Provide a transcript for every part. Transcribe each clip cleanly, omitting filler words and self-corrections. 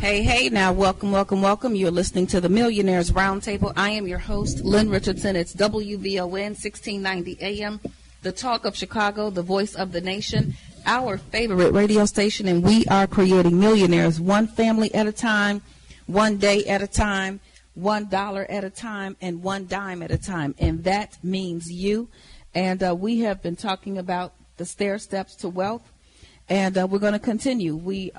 Hey, now welcome. You're listening to the Millionaires Roundtable. I am your host, Lynn Richardson. It's WVON 1690 AM, the talk of Chicago, the voice of the nation, our favorite radio station, and we are creating millionaires one family at a time, one day at a time, $1 at a time, and one dime at a time. And that means you. And we have been talking about the stair steps to wealth. And we're going to continue. We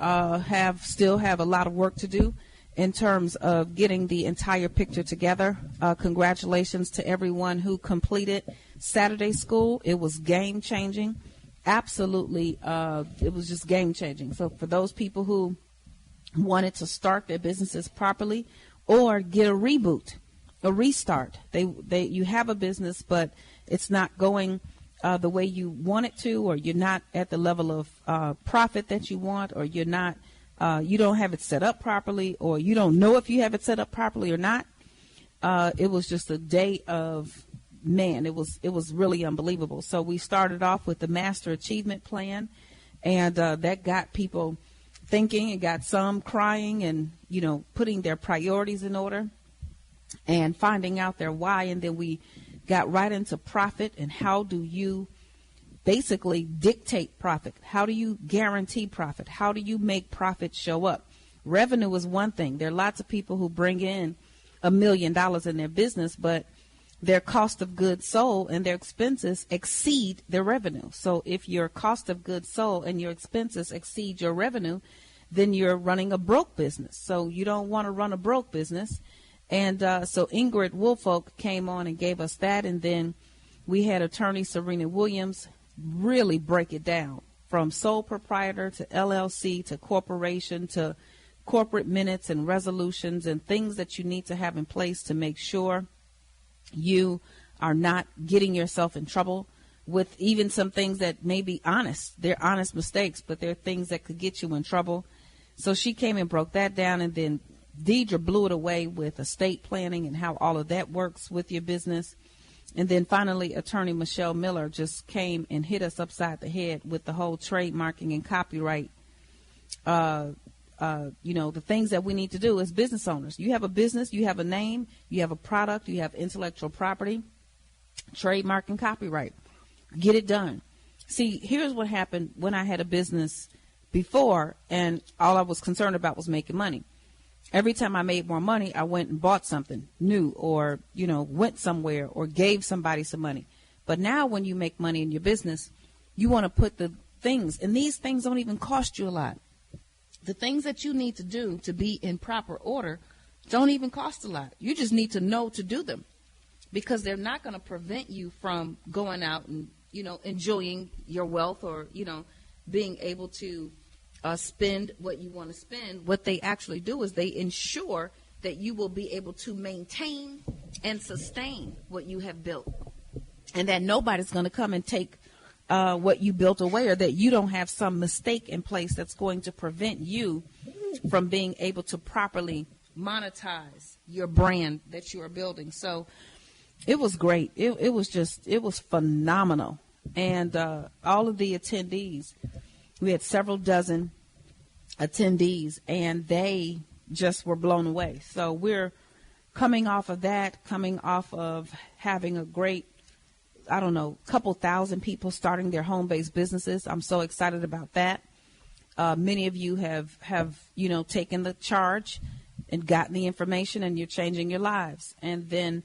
still have a lot of work to do in terms of getting the entire picture together. Congratulations to everyone who completed Saturday school. It was game-changing. Absolutely, it was just game-changing. So for those people who wanted to start their businesses properly or get a reboot, a restart, you have a business, but it's not going the way you want it to, or you're not at the level of profit that you want, or you don't have it set up properly, or you don't know if you have it set up properly or not. It was just a day of, man, it was really unbelievable. So we started off with the Master Achievement Plan, and that got people thinking, and got some crying and, putting their priorities in order and finding out their why. And then we got right into profit, and how do you basically dictate profit? How do you guarantee profit? How do you make profit show up? Revenue is one thing. There are lots of people who bring in $1 million in their business, but their cost of goods sold and their expenses exceed their revenue. So if your cost of goods sold and your expenses exceed your revenue, then you're running a broke business. So you don't want to run a broke business. And so Ingrid Woolfolk came on and gave us that. And then we had attorney Serena Williams really break it down from sole proprietor to LLC to corporation to corporate minutes and resolutions and things that you need to have in place to make sure you are not getting yourself in trouble with even some things that may be honest. They're honest mistakes, but they're things that could get you in trouble. So she came and broke that down, and then Deidre blew it away with estate planning and how all of that works with your business. And then finally, attorney Michelle Miller just came and hit us upside the head with the whole trademarking and copyright. The things that we need to do as business owners. You have a business, you have a name, you have a product, you have intellectual property, trademark and copyright. Get it done. See, here's what happened when I had a business before, and all I was concerned about was making money. Every time I made more money, I went and bought something new, or, went somewhere or gave somebody some money. But now when you make money in your business, you want to put the things, and these things don't even cost you a lot. The things that you need to do to be in proper order don't even cost a lot. You just need to know to do them, because they're not going to prevent you from going out and, enjoying your wealth, or, being able to spend what you want to spend. What they actually do is they ensure that you will be able to maintain and sustain what you have built, and that nobody's going to come and take what you built away, or that you don't have some mistake in place that's going to prevent you from being able to properly monetize your brand that you are building. So it was great. It was phenomenal. And all of the attendees, we had several dozen attendees, and they just were blown away. So we're coming off of having a great, couple thousand people starting their home-based businesses. I'm so excited about that. Many of you have taken the charge and gotten the information, and you're changing your lives. And then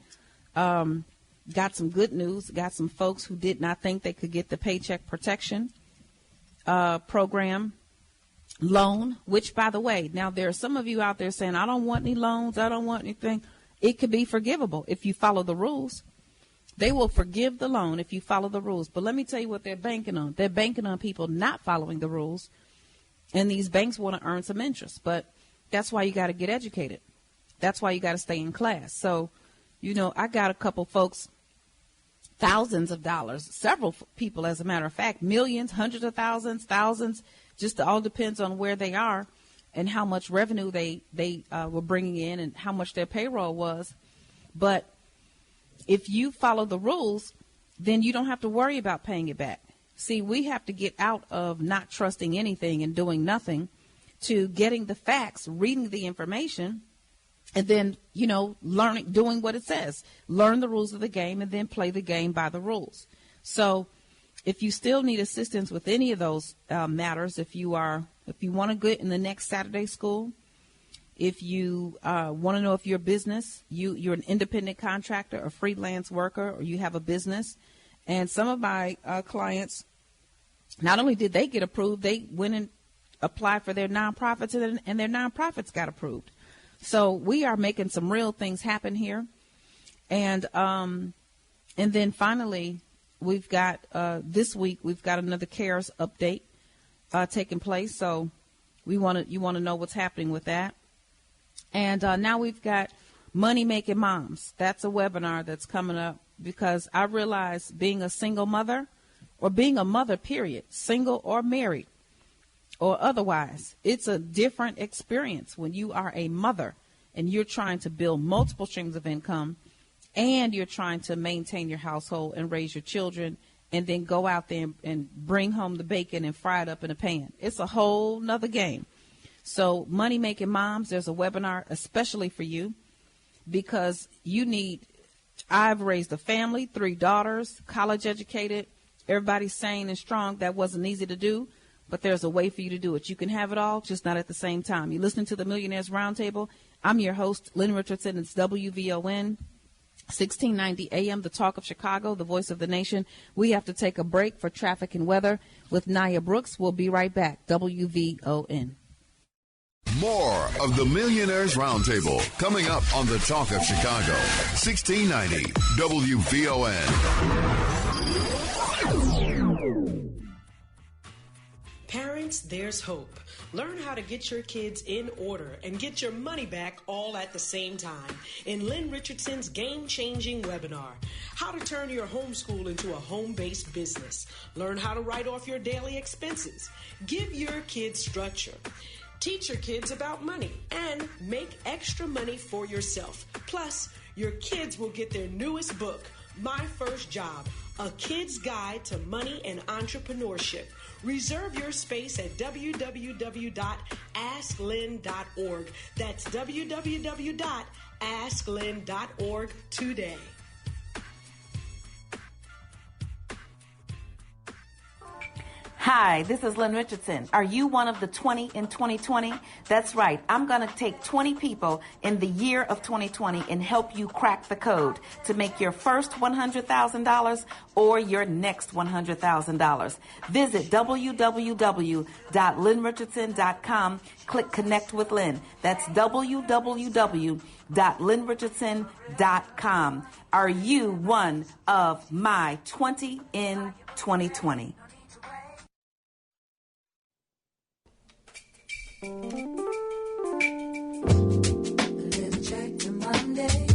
got some good news, got some folks who did not think they could get the Paycheck Protection program loan, which, by the way, now there are some of you out there saying, I don't want any loans, I don't want anything. It could be forgivable if you follow the rules. They will forgive the loan if you follow the rules. But let me tell you what they're banking on. They're banking on people not following the rules, and these banks want to earn some interest. But that's why you got to get educated. That's why you got to stay in class. So, I got a couple folks, thousands of dollars, several people, as a matter of fact, millions, hundreds of thousands, just all depends on where they are and how much revenue they were bringing in and how much their payroll was. But if you follow the rules, then you don't have to worry about paying it back. See, we have to get out of not trusting anything and doing nothing to getting the facts, reading the information, and then, learning, doing what it says. Learn the rules of the game and then play the game by the rules. So if you still need assistance with any of those matters, if you want to get in the next Saturday school, if you want to know if your business, you're an independent contractor, a freelance worker, or you have a business. And some of my clients, not only did they get approved, they went and applied for their nonprofits, and their nonprofits got approved. So we are making some real things happen here. And then finally, we've got this week, we've got another CARES update taking place. So you want to know what's happening with that. And now we've got Money Making Moms. That's a webinar that's coming up because I realize being a single mother, or being a mother, period, single or married or otherwise, it's a different experience when you are a mother and you're trying to build multiple streams of income and you're trying to maintain your household and raise your children and then go out there and bring home the bacon and fry it up in a pan. It's a whole nother game. So Money Making Moms, there's a webinar especially for you because I've raised a family, 3 daughters, college educated, everybody's sane and strong. That wasn't easy to do, but there's a way for you to do it. You can have it all, just not at the same time. You're listening to the Millionaires Roundtable. I'm your host, Lynn Richardson. It's WVON, 1690 AM, the talk of Chicago, the voice of the nation. We have to take a break for traffic and weather with Nia Brooks. We'll be right back. WVON. More of the Millionaires Roundtable coming up on the Talk of Chicago, 1690 WVON. Parents, there's hope. Learn how to get your kids in order and get your money back all at the same time in Lynn Richardson's game-changing webinar, How to Turn Your Homeschool into a Home-Based Business. Learn how to write off your daily expenses. Give your kids structure. Teach your kids about money and make extra money for yourself. Plus, your kids will get their newest book, My First Job, A Kid's Guide to Money and Entrepreneurship. Reserve your space at www.asklynn.org. That's www.asklynn.org today. Hi, this is Lynn Richardson. Are you one of the 20 in 2020? That's right. I'm going to take 20 people in the year of 2020 and help you crack the code to make your first $100,000 or your next $100,000. Visit www.lynnrichardson.com. Click Connect with Lynn. That's www.lynnrichardson.com. Are you one of my 20 in 2020? A little check to Monday.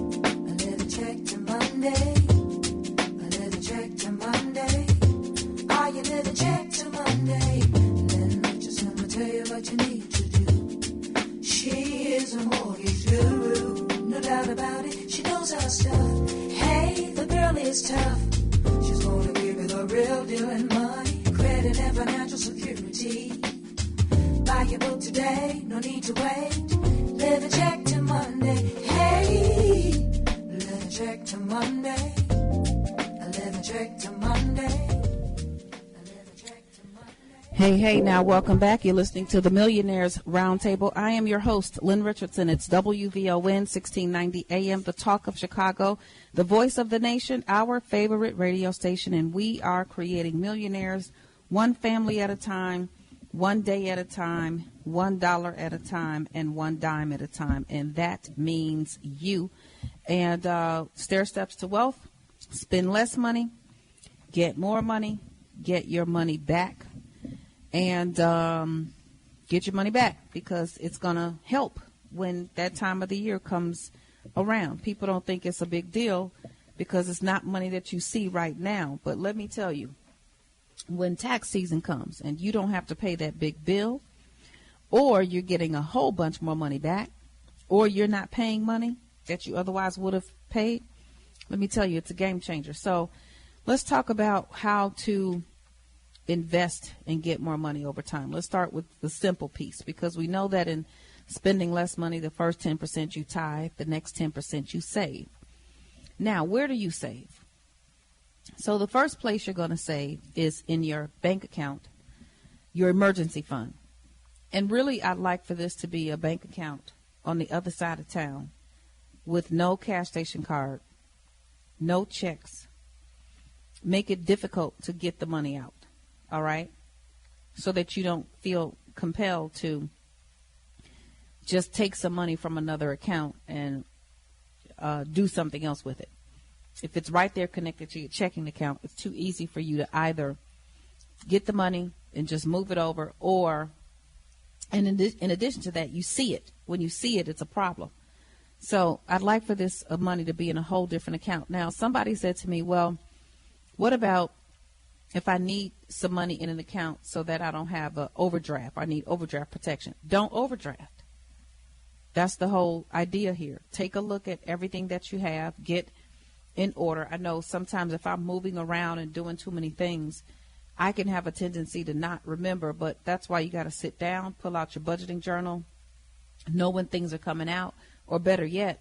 A little check to Monday. A little check to Monday. Are you little check to Monday? Lynn Richardson will tell you what you need to do. She is a mortgage guru, no doubt about it. She knows her stuff. Hey, the girl is tough. She's gonna give you the real deal in money, credit, and financial security. Buy your book today, no need to wait. Live a check to Monday. Hey, live a check to Monday. Live a check to Monday. Hey, now welcome back. You're listening to the Millionaires Roundtable. I am your host, Lynn Richardson. It's WVON 1690 AM, the talk of Chicago, the voice of the nation, our favorite radio station, and we are creating millionaires one family at a time, one day at a time, $1 at a time, and one dime at a time. And that means you. And stair steps to wealth, spend less money, get more money, get your money back, and get your money back because it's going to help when that time of the year comes around. People don't think it's a big deal because it's not money that you see right now. But let me tell you, when tax season comes and you don't have to pay that big bill, or you're getting a whole bunch more money back, or you're not paying money that you otherwise would have paid, let me tell you, it's a game changer. So let's talk about how to invest and get more money over time. Let's start with the simple piece, because we know that in spending less money, the first 10% you tithe, the next 10% you save. Now, where do you save? So the first place you're going to save is in your bank account, your emergency fund. And really, I'd like for this to be a bank account on the other side of town with no cash station card, no checks. Make it difficult to get the money out, all right? So that you don't feel compelled to just take some money from another account and do something else with it. If it's right there connected to your checking account, it's too easy for you to either get the money and just move it over, or, and in addition to that, you see it. When you see it, it's a problem. So I'd like for this money to be in a whole different account. Now, somebody said to me, well, what about if I need some money in an account so that I don't have an overdraft? I need overdraft protection. Don't overdraft. That's the whole idea here. Take a look at everything that you have. Get in order. I know sometimes if I'm moving around and doing too many things, I can have a tendency to not remember, but that's why you got to sit down, pull out your budgeting journal, know when things are coming out, or better yet,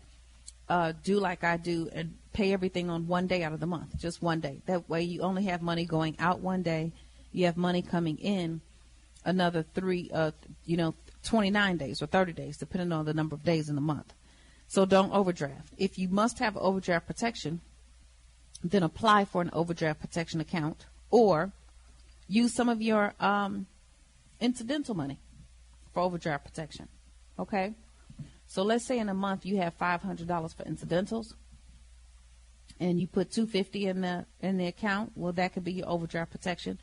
do like I do and pay everything on one day out of the month, just one day. That way you only have money going out one day. You have money coming in another 29 days or 30 days, depending on the number of days in the month. So don't overdraft. If you must have overdraft protection, then apply for an overdraft protection account, or use some of your incidental money for overdraft protection. Okay? So let's say in a month you have $500 for incidentals, and you put $250 in the account. Well, that could be your overdraft protection.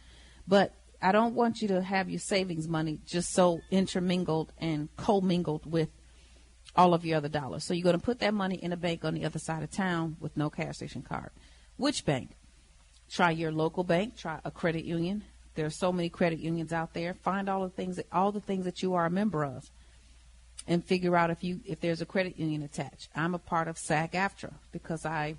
But I don't want you to have your savings money just so intermingled and commingled with all of your other dollars. So you're going to put that money in a bank on the other side of town with no cash station card. Which bank? Try your local bank. Try a credit union. There are so many credit unions out there. Find all the things that you are a member of, and figure out if there's a credit union attached. I'm a part of SAG-AFTRA because I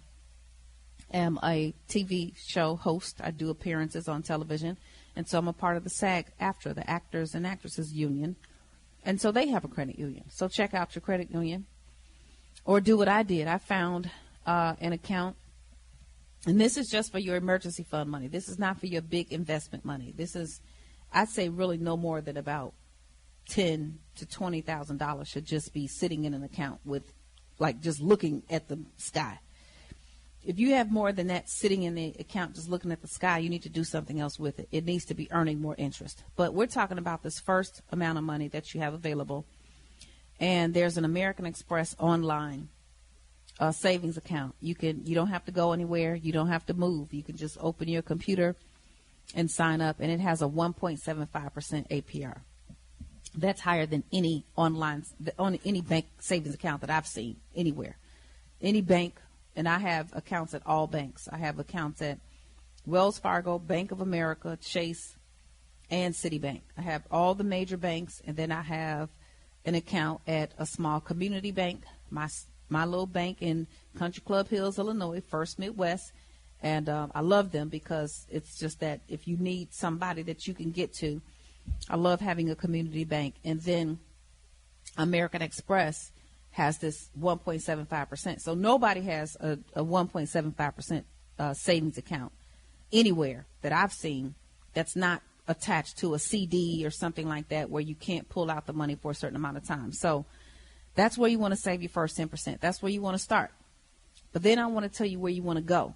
am a TV show host. I do appearances on television, and so I'm a part of the SAG-AFTRA, the Actors and Actresses Union, and so they have a credit union. So check out your credit union, or do what I did. I found an account, and this is just for your emergency fund money. This is not for your big investment money. This is, I'd say, really no more than about $10,000 to $20,000 should just be sitting in an account with, like, just looking at the sky. If you have more than that sitting in the account just looking at the sky, you need to do something else with it. It needs to be earning more interest. But we're talking about this first amount of money that you have available, and there's an American Express online savings account. You don't have to go anywhere. You don't have to move. You can just open your computer and sign up, and it has a 1.75% APR. That's higher than any any bank savings account that I've seen anywhere. Any bank, and I have accounts at all banks. I have accounts at Wells Fargo, Bank of America, Chase, and Citibank. I have all the major banks, and then I have an account at a small community bank, my little bank in Country Club Hills, Illinois, First Midwest. And I love them because it's just that if you need somebody that you can get to, I love having a community bank. And then American Express has this 1.75%. So nobody has a 1.75% savings account anywhere that I've seen that's not attached to a CD or something like that where you can't pull out the money for a certain amount of time. So that's where you want to save your first 10%. That's where you want to start. But then I want to tell you where you want to go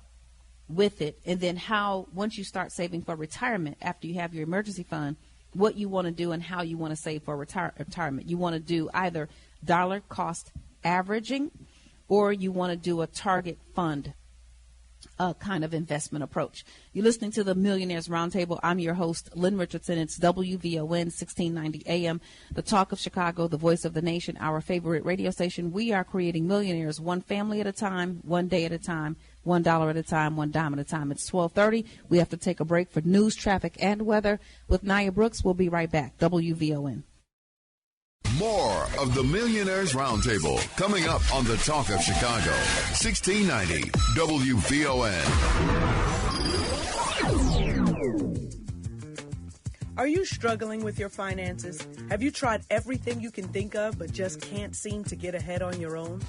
with it, and then how, once you start saving for retirement, after you have your emergency fund, what you want to do and how you want to save for retirement. You want to do either dollar cost averaging, or you want to do a target fund kind of investment approach. You're listening to the Millionaires Roundtable. I'm your host, Lynn Richardson. It's WVON 1690 AM, the talk of Chicago, the voice of the nation, our favorite radio station. We are creating millionaires one family at a time, one day at a time, $1 at a time, one dime at a time. It's 12:30. We have to take a break for news, traffic, and weather. With Nia Brooks, we'll be right back. WVON. More of the Millionaires Roundtable coming up on the Talk of Chicago, 1690 WVON. Are you struggling with your finances? Have you tried everything you can think of but just can't seem to get ahead on your own?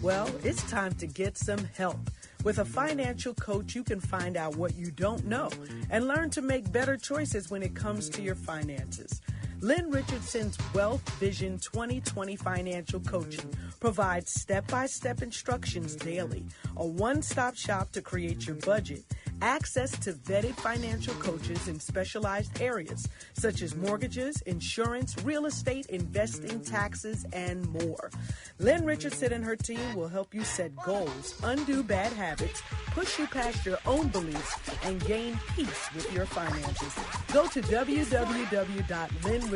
Well, it's time to get some help. With a financial coach, you can find out what you don't know and learn to make better choices when it comes to your finances. Lynn Richardson's Wealth Vision 2020 Financial Coaching provides step-by-step instructions daily, a one-stop shop to create your budget, access to vetted financial coaches in specialized areas such as mortgages, insurance, real estate, investing, taxes, and more. Lynn Richardson and her team will help you set goals, undo bad habits, push you past your own beliefs, and gain peace with your finances. Go to www.lynnrichardson.com.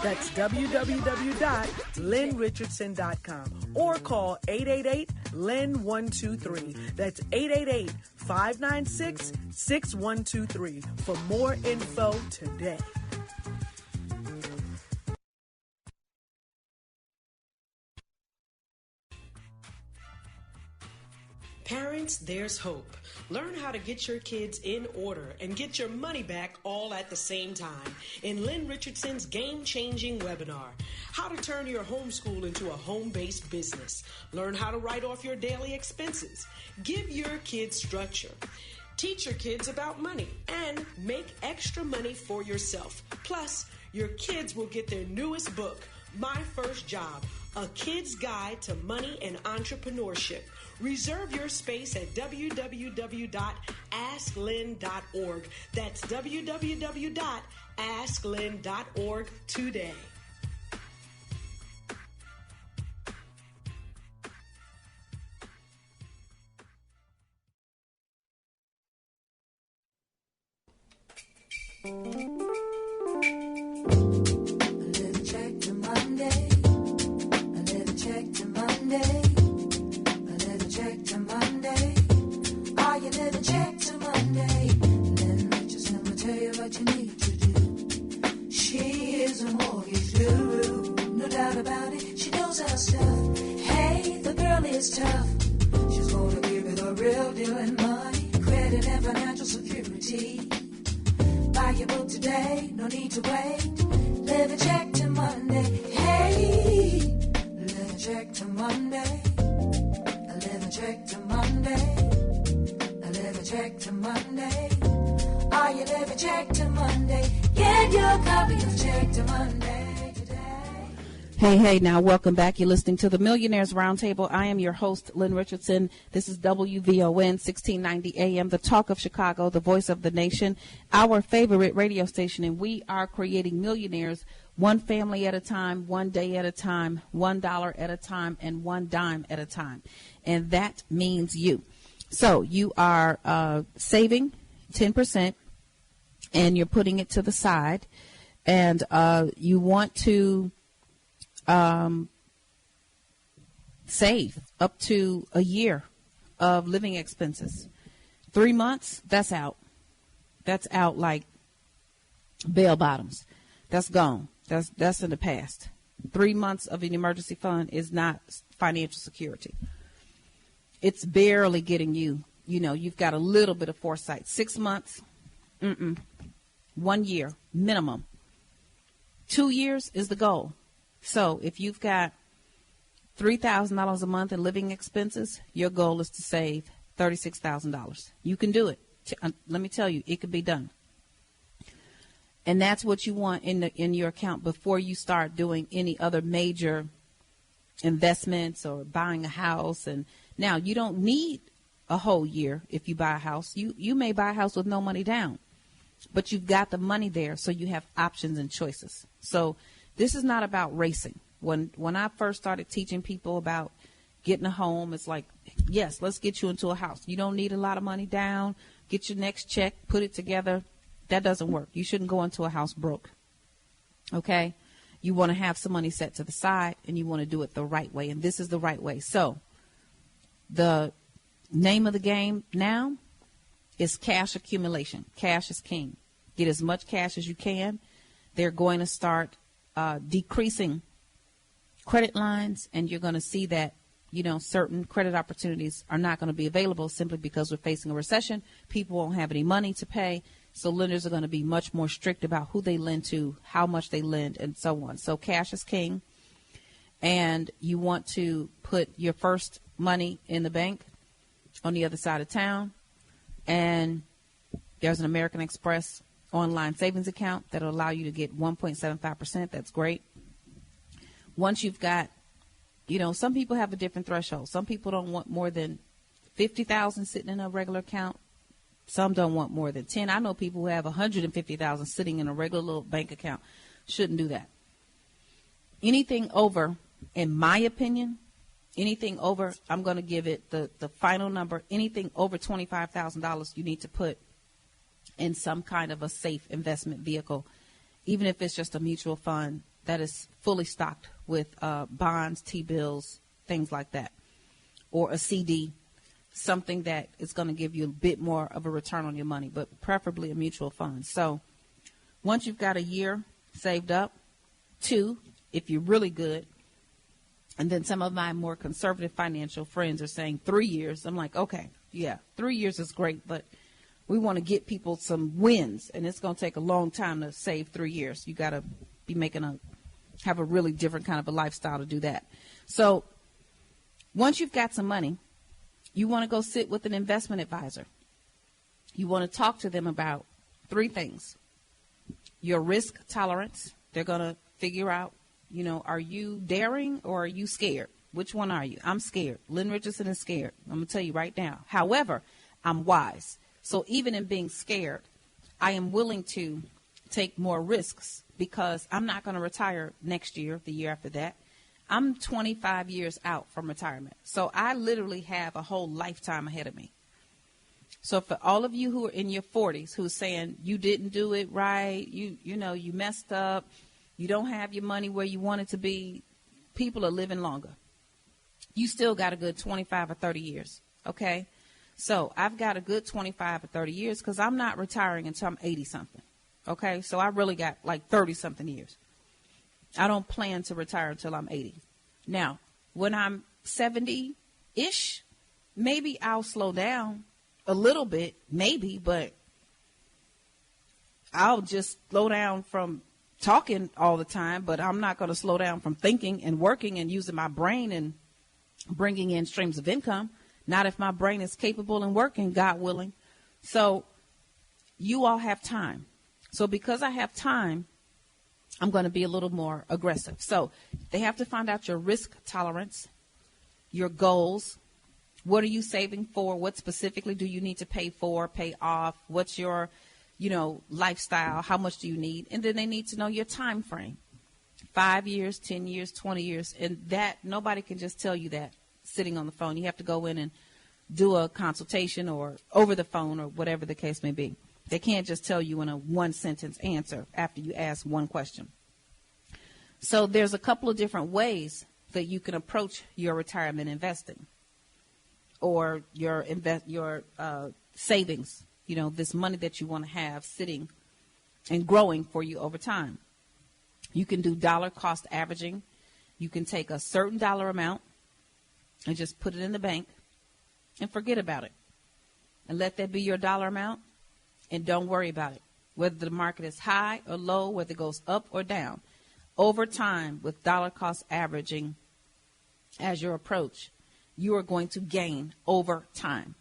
That's www.lynnrichardson.com or call 888-LYNN-123. That's 888-596-6123 for more info today. Parents, there's hope. Learn how to get your kids in order and get your money back all at the same time in Lynn Richardson's game-changing webinar. How to turn your homeschool into a home-based business. Learn how to write off your daily expenses. Give your kids structure. Teach your kids about money and make extra money for yourself. Plus, your kids will get their newest book, My First Job, A Kid's Guide to Money and Entrepreneurship. Reserve your space at www.asklynn.org. That's www.asklynn.org today. A little check to Monday. A little check to Monday. Check to Monday. Are you little check to Monday? Lynn Richardson will tell you what you need to do. She is a mortgage guru, no doubt about it. She knows her stuff. Hey, the girl is tough. She's gonna give you the real deal in money, credit, and financial security. Buy your book today, no need to wait. Little check to Monday. Hey, little check to Monday. A little check to Monday. A little check to Monday. Are you living check to Monday? Get your copy of Check to Monday today. Hey, now welcome back. You're listening to the Millionaires Roundtable. I am your host, Lynn Richardson. This is WVON 1690 AM, the talk of Chicago, the voice of the nation, our favorite radio station, and we are creating millionaires one family at a time, one day at a time, $1 at a time, and one dime at a time. And that means you. So you are saving 10%, and you're putting it to the side, and you want to save up to a year of living expenses. 3 months, that's out. That's out like bell bottoms. That's gone. That's in the past. 3 months of an emergency fund is not financial security. It's barely getting you. You know, you've got a little bit of foresight. 6 months, 1 year minimum. 2 years is the goal. So if you've got $3,000 a month in living expenses, your goal is to save $36,000. You can do it. Let me tell you, it can be done. And that's what you want in your account before you start doing any other major investments or buying a house. And now you don't need a whole year if you buy a house. You may buy a house with no money down, but you've got the money there, so you have options and choices. So this is not about racing. When I first started teaching people about getting a home, it's like, yes, let's get you into a house. You don't need a lot of money down. Get your next check, put it together. That doesn't work. You shouldn't go into a house broke. Okay? You want to have some money set to the side, and you want to do it the right way. And this is the right way. So the name of the game now is cash accumulation. Cash is king. Get as much cash as you can. They're going to start decreasing credit lines, and you're going to see that, you know, certain credit opportunities are not going to be available simply because we're facing a recession. People won't have any money to pay. So lenders are going to be much more strict about who they lend to, how much they lend, and so on. So cash is king. And you want to put your first money in the bank on the other side of town. And there's an American Express online savings account that'll allow you to get 1.75%. That's great. Once you've got, some people have a different threshold. Some people don't want more than $50,000 sitting in a regular account. Some don't want more than 10. I know people who have $150,000 sitting in a regular little bank account. Shouldn't do that. Anything over, in my opinion, anything over, I'm going to give it the final number. Anything over $25,000, you need to put in some kind of a safe investment vehicle, even if it's just a mutual fund that is fully stocked with bonds, T-bills, things like that, or a CD, something that is going to give you a bit more of a return on your money, but preferably a mutual fund. So once you've got a year saved up, 2, if you're really good, and then some of my more conservative financial friends are saying 3 years. I'm like, okay, yeah, 3 years is great, but we want to get people some wins, and it's going to take a long time to save 3 years. You got to be have a really different kind of a lifestyle to do that. So once you've got some money, you want to go sit with an investment advisor. You want to talk to them about 3 things. Your risk tolerance. They're going to figure out, are you daring or are you scared? Which one are you? I'm scared. Lynn Richardson is scared. I'm going to tell you right now. However, I'm wise. So even in being scared, I am willing to take more risks because I'm not going to retire next year, the year after that. I'm 25 years out from retirement. So I literally have a whole lifetime ahead of me. So for all of you who are in your 40s who's saying you didn't do it right, you messed up, you don't have your money where you want it to be, people are living longer. You still got a good 25 or 30 years, okay? So I've got a good 25 or 30 years because I'm not retiring until I'm 80-something, okay? So I really got like 30-something years. I don't plan to retire until I'm 80. Now, when I'm 70-ish, maybe I'll slow down a little bit, maybe, but I'll just slow down from talking all the time, but I'm not going to slow down from thinking and working and using my brain and bringing in streams of income. Not if my brain is capable and working, God willing. So you all have time. So because I have time, I'm going to be a little more aggressive. So they have to find out your risk tolerance, your goals. What are you saving for? What specifically do you need to pay for, pay off? What's your, lifestyle? How much do you need? And then they need to know your time frame. 5 years, 10 years, 20 years. And that nobody can just tell you that sitting on the phone. You have to go in and do a consultation or over the phone or whatever the case may be. They can't just tell you in a 1-sentence answer after you ask one question. So there's a couple of different ways that you can approach your retirement investing or your savings, this money that you want to have sitting and growing for you over time. You can do dollar cost averaging. You can take a certain dollar amount and just put it in the bank and forget about it. And let that be your dollar amount. And don't worry about it, whether the market is high or low, whether it goes up or down. Over time, with dollar cost averaging as your approach, you are going to gain over time.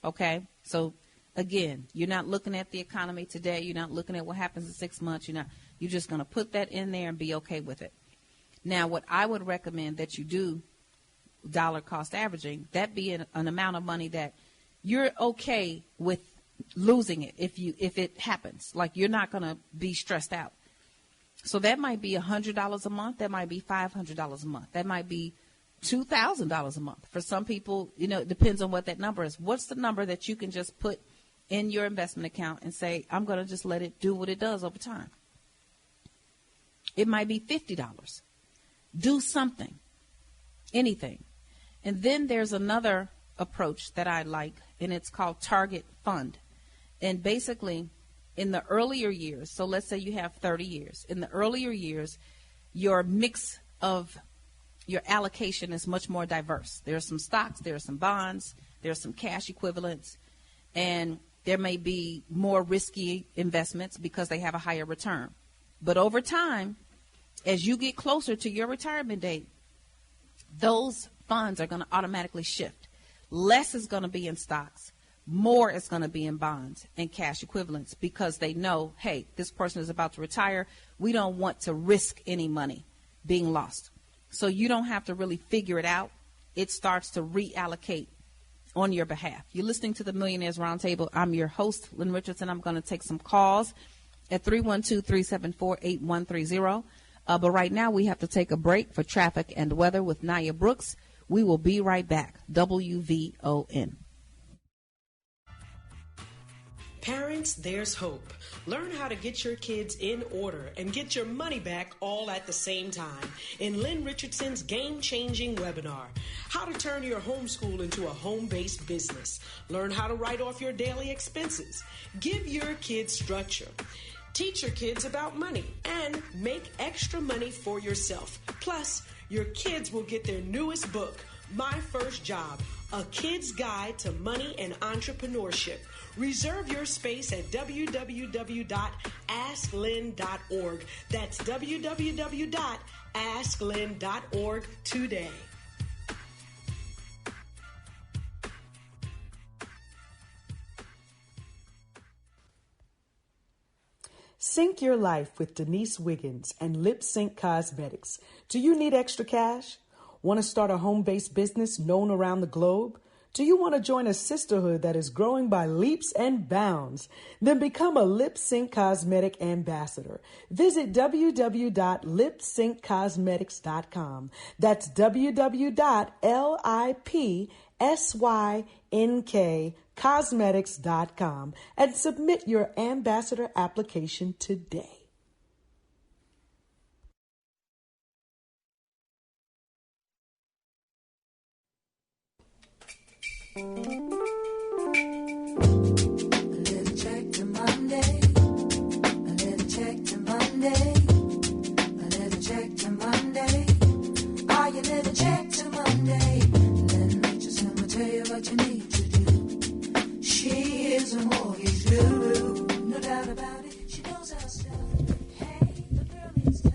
Okay? So, again, you're not looking at the economy today. You're not looking at what happens in 6 months. You're just going to put that in there and be okay with it. Now, what I would recommend that you do, dollar cost averaging, that be an amount of money that you're okay with losing it if it happens. Like, you're not going to be stressed out. So that might be $100 a month. That might be $500 a month. That might be $2,000 a month. For some people, it depends on what that number is. What's the number that you can just put in your investment account and say, I'm going to just let it do what it does over time? It might be $50. Do something, anything. And then there's another approach that I like, and it's called target fund. And basically, in the earlier years, so let's say you have 30 years. In the earlier years, your mix of your allocation is much more diverse. There are some stocks, there are some bonds, there are some cash equivalents. And There may be more risky investments because they have a higher return. But over time, as you get closer to your retirement date, those funds are going to automatically shift. Less is going to be in stocks. More is going to be in bonds and cash equivalents because they know, hey, this person is about to retire. We don't want to risk any money being lost. So you don't have to really figure it out. It starts to reallocate on your behalf. You're listening to the Millionaires Roundtable. I'm your host, Lynn Richardson. I'm going to take some calls at 312-374-8130. But right now we have to take a break for traffic and weather with Naya Brooks. We will be right back. WVON. Parents, there's hope. Learn how to get your kids in order and get your money back all at the same time in Lynn Richardson's game-changing webinar. How to turn your homeschool into a home-based business. Learn how to write off your daily expenses. Give your kids structure. Teach your kids about money and make extra money for yourself. Plus, your kids will get their newest book, My First Job, A Kid's Guide to Money and Entrepreneurship. Reserve your space at www.asklynn.org. That's www.asklynn.org today. Sync your life with Denise Wiggins and Lip Sync Cosmetics. Do you need extra cash? Want to start a home-based business known around the globe? Do you want to join a sisterhood that is growing by leaps and bounds? Then become a Lip Sync Cosmetic ambassador. Visit www.lipsyncosmetics.com. That's www.lipsyncosmetics.com and submit your ambassador application today. A little check to Monday. A little check to Monday. A little check to Monday. Are you little check to Monday? Lynn Richardson will tell you what you need to do. She is a mortgage guru, no doubt about it. She knows her stuff. Hey, the girl is tough.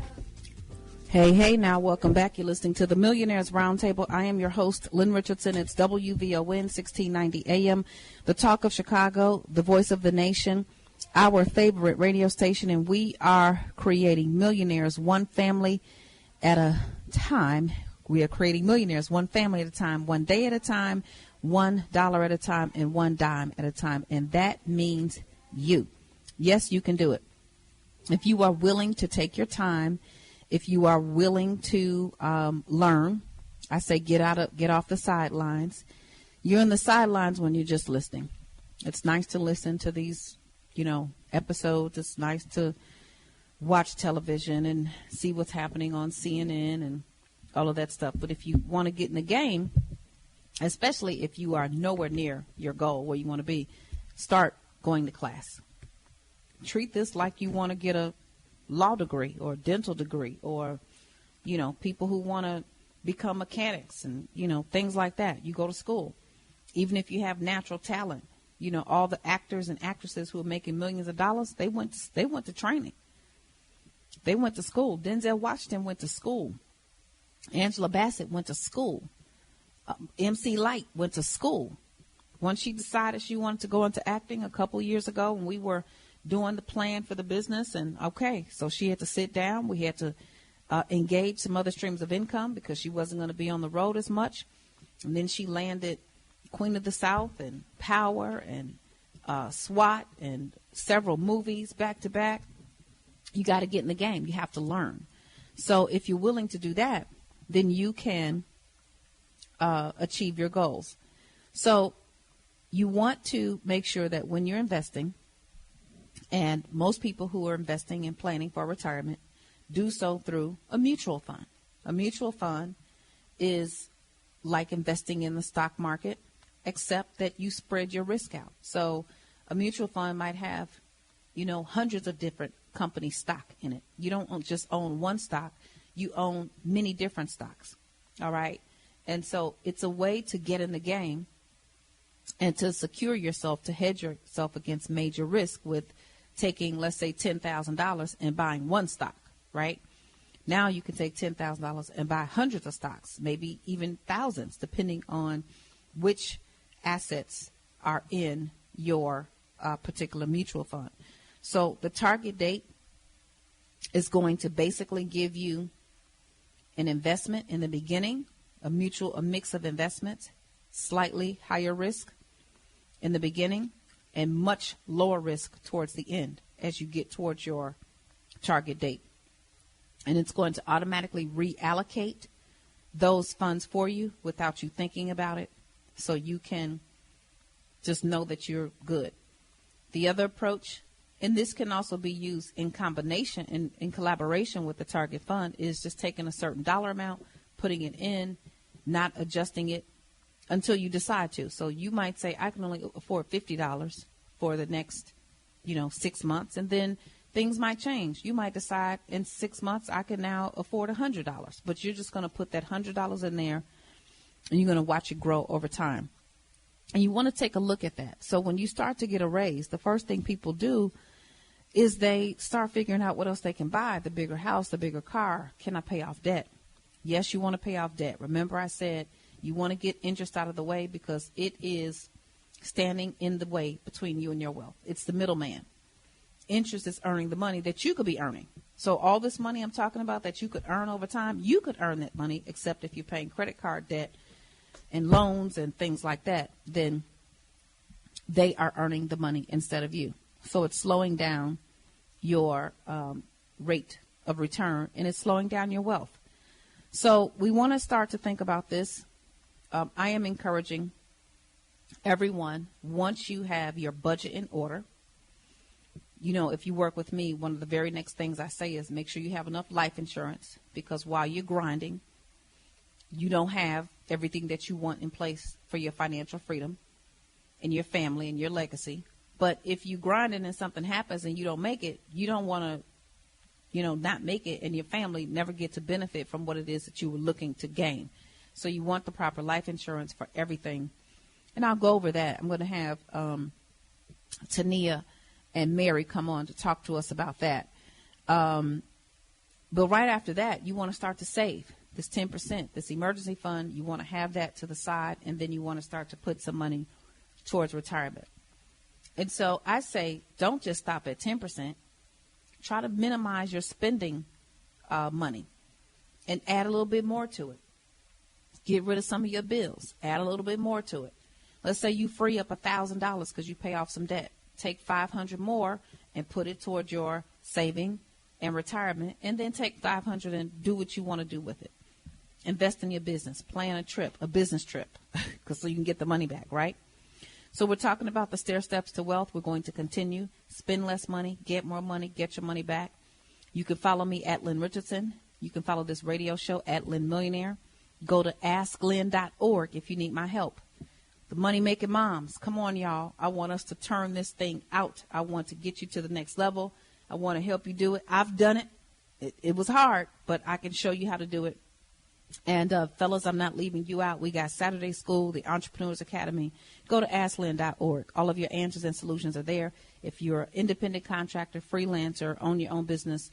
Hey, now welcome back. You're listening to the Millionaires Roundtable. I am your host, Lynn Richardson. It's WVON 1690 AM, the talk of Chicago, the voice of the nation, our favorite radio station, and we are creating millionaires one family at a time. We are creating millionaires one family at a time, one day at a time, $1 at a time, and one dime at a time. And that means you. Yes, you can do it. If you are willing to take your time, if you are willing to learn, I say get off the sidelines. You're in the sidelines when you're just listening. It's nice to listen to these, episodes. It's nice to watch television and see what's happening on CNN and all of that stuff. But if you want to get in the game, especially if you are nowhere near your goal where you want to be, start going to class. Treat this like you want to get a law degree or dental degree or, people who want to become mechanics and, things like that. You go to school. Even if you have natural talent, all the actors and actresses who are making millions of dollars, they went to training. They went to school. Denzel Washington went to school. Angela Bassett went to school. MC Light went to school. Once she decided she wanted to go into acting a couple years ago, when we were doing the plan for the business, and so she had to sit down. We had to engage some other streams of income because she wasn't going to be on the road as much. And then she landed Queen of the South and Power and SWAT and several movies back to back. You got to get in the game. You have to learn. So if you're willing to do that, then you can achieve your goals. So you want to make sure that when you're investing, and most people who are investing and planning for retirement do so through a mutual fund. A mutual fund is like investing in the stock market, except that you spread your risk out. So a mutual fund might have, hundreds of different company stock in it. You don't just own one stock. You own many different stocks. All right. And so it's a way to get in the game and to secure yourself, to hedge yourself against major risk with taking, let's say, $10,000 and buying one stock, right? Now you can take $10,000 and buy hundreds of stocks, maybe even thousands, depending on which assets are in your particular mutual fund. So the target date is going to basically give you an investment in the beginning, a mix of investments, slightly higher risk in the beginning and much lower risk towards the end as you get towards your target date. And it's going to automatically reallocate those funds for you without you thinking about it, so you can just know that you're good. The other approach, and this can also be used in combination, in collaboration with the target fund, is just taking a certain dollar amount, putting it in, not adjusting it until you decide to. So you might say, I can only afford $50 for the next, 6 months, and then things might change. You might decide in 6 months I can now afford $100, but you're just going to put that $100 in there, and you're going to watch it grow over time. And you want to take a look at that. So when you start to get a raise, the first thing people do is they start figuring out what else they can buy: the bigger house, the bigger car. Can I pay off debt? Yes, you want to pay off debt. Remember I said you want to get interest out of the way because it is standing in the way between you and your wealth. It's the middleman. Interest is earning the money that you could be earning. So all this money I'm talking about that you could earn over time, you could earn that money, except if you're paying credit card debt and loans and things like that, then they are earning the money instead of you. So it's slowing down your rate of return, and it's slowing down your wealth. So we want to start to think about this. I am encouraging everyone, once you have your budget in order, if you work with me, one of the very next things I say is make sure you have enough life insurance, because while you're grinding, you don't have everything that you want in place for your financial freedom and your family and your legacy. But if you grinding and something happens and you don't make it, you don't want to, not make it, and your family never get to benefit from what it is that you were looking to gain. So you want the proper life insurance for everything. And I'll go over that. I'm going to have Tania and Mary come on to talk to us about that. But right after that, you want to start to save this 10%, this emergency fund. You want to have that to the side, and then you want to start to put some money towards retirement. And so I say, don't just stop at 10%. Try to minimize your spending money and add a little bit more to it. Get rid of some of your bills. Add a little bit more to it. Let's say you free up $1,000 because you pay off some debt. Take $500 more and put it toward your saving and retirement, and then take $500 and do what you want to do with it. Invest in your business. Plan a business trip, because so you can get the money back, right? So we're talking about the stair steps to wealth. We're going to continue. Spend less money, get more money, get your money back. You can follow me at Lynn Richardson. You can follow this radio show at Lynn Millionaire. Go to asklynn.org if you need my help. The money-making moms, come on, y'all. I want us to turn this thing out. I want to get you to the next level. I want to help you do it. I've done it. It was hard, but I can show you how to do it. And fellas, I'm not leaving you out. We got Saturday School, the Entrepreneurs Academy. Go to asklynn.org. All of your answers and solutions are there. If you're an independent contractor, freelancer, own your own business,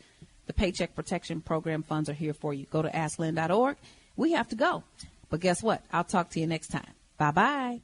the Paycheck Protection Program funds are here for you. Go to asklynn.org. We have to go. But guess what? I'll talk to you next time. Bye-bye.